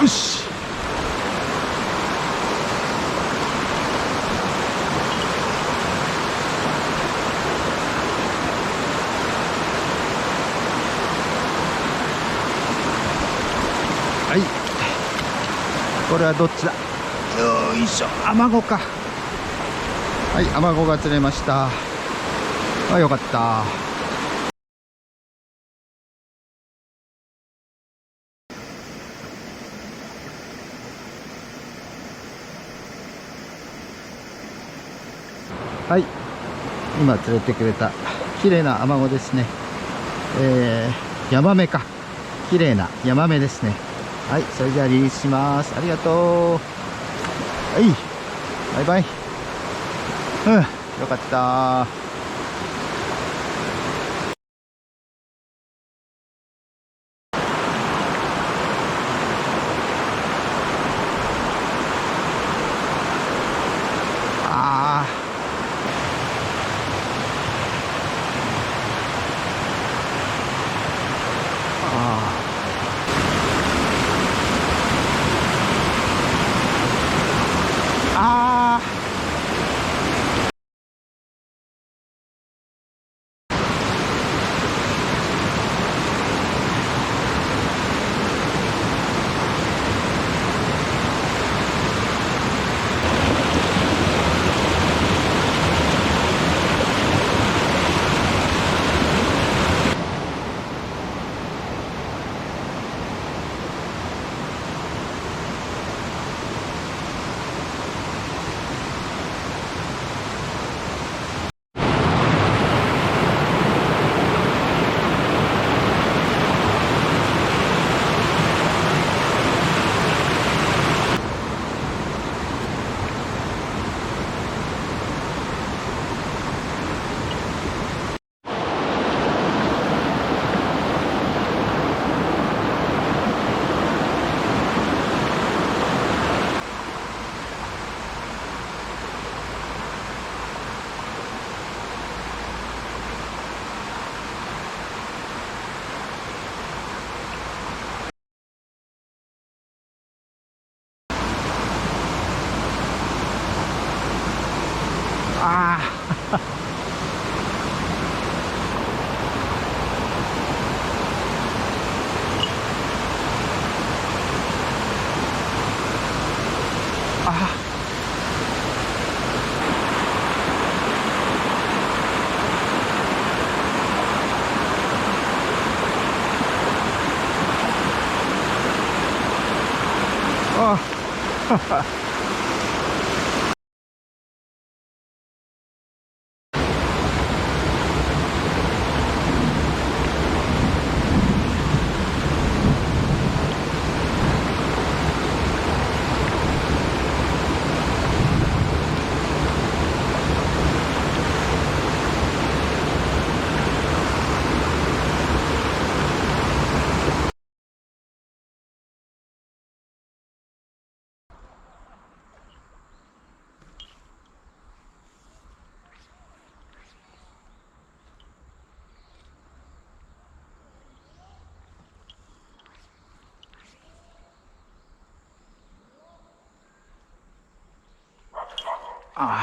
よし。はい、これはどっちだ。よいしょ、アマゴか。はい、アマゴが釣れました。あ、よかった。はい、今釣れてくれた綺麗なアマゴですね。ヤマメか。綺麗なヤマメですね。はい、それじゃあリリースします。ありがとう。はい、バイバイ。うん、よかった。ああ、ああ、ああ、ああ、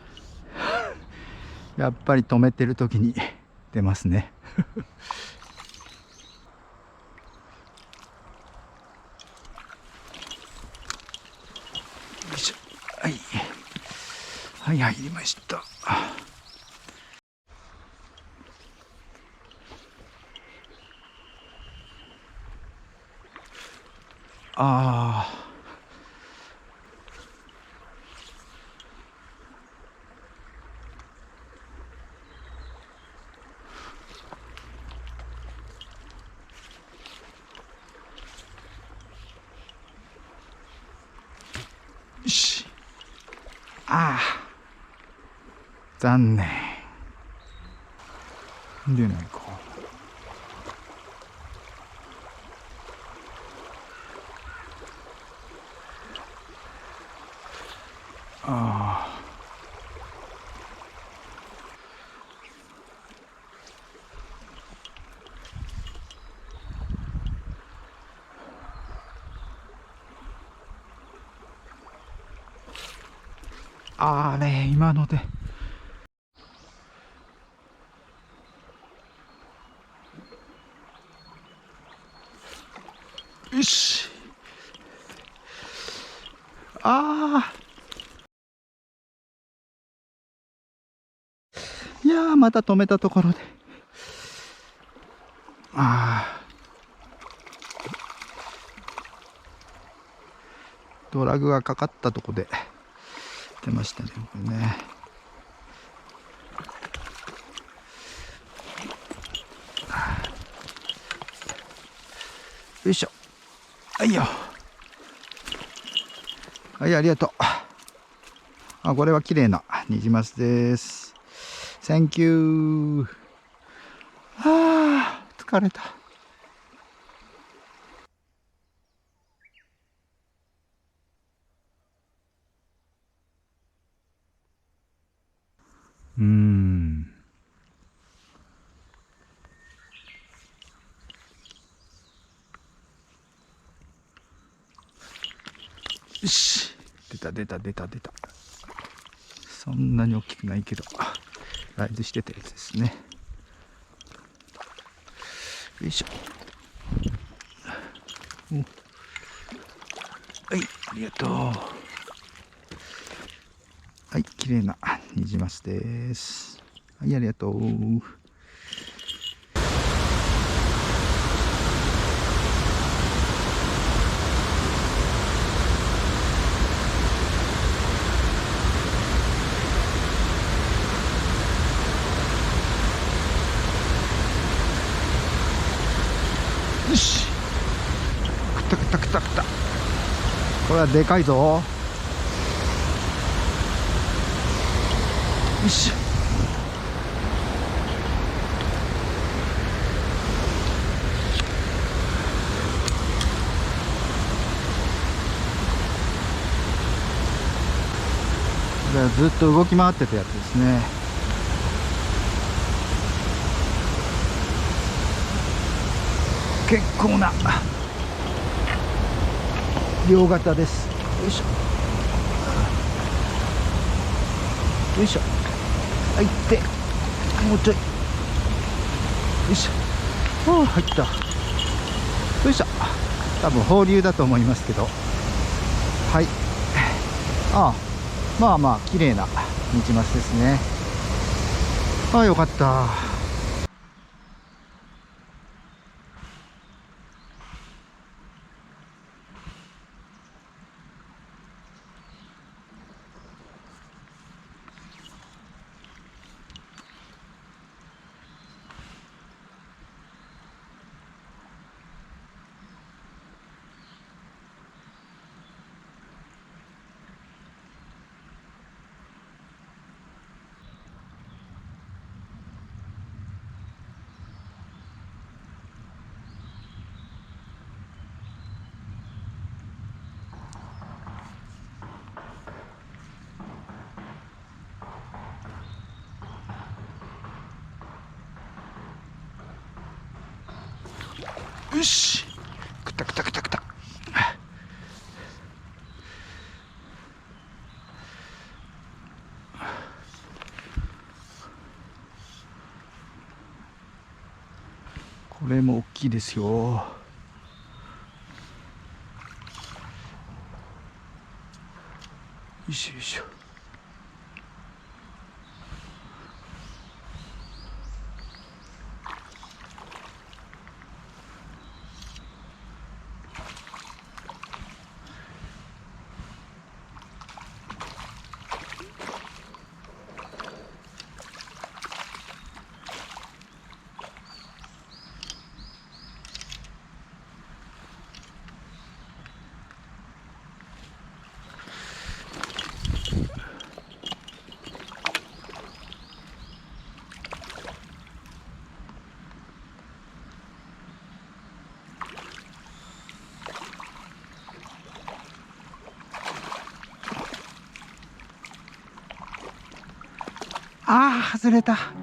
あやっぱり止めてる時に出ますね。よいしょ。はい、はい、入りました。ああ、よし。ああ、残念。出ないか。ああれ今のでよし。ああいやーまた止めたところでドラグがかかったとこで出ましたねこれね。よいしょ。はいよ。はいありがとう。これは綺麗なニジマスです。Thank you。疲れた。よし。出た。そんなに大きくないけど、ライズしてたやつですね。よいしょ。はい、ありがとう。はい、綺麗なニジマスです。はい、ありがとう。よし。くた。これはでかいぞ。よし。ずっと動き回ってたやつですね。結構な両型です。よいしょよいしょ。はいってもうちょい。よいしょ。入った。よいしょ。多分放流だと思いますけど、はい。まあ綺麗なニジマスですね。よかった。よし。くた。これも大きいですよ。よいしょ。ああ、外れた。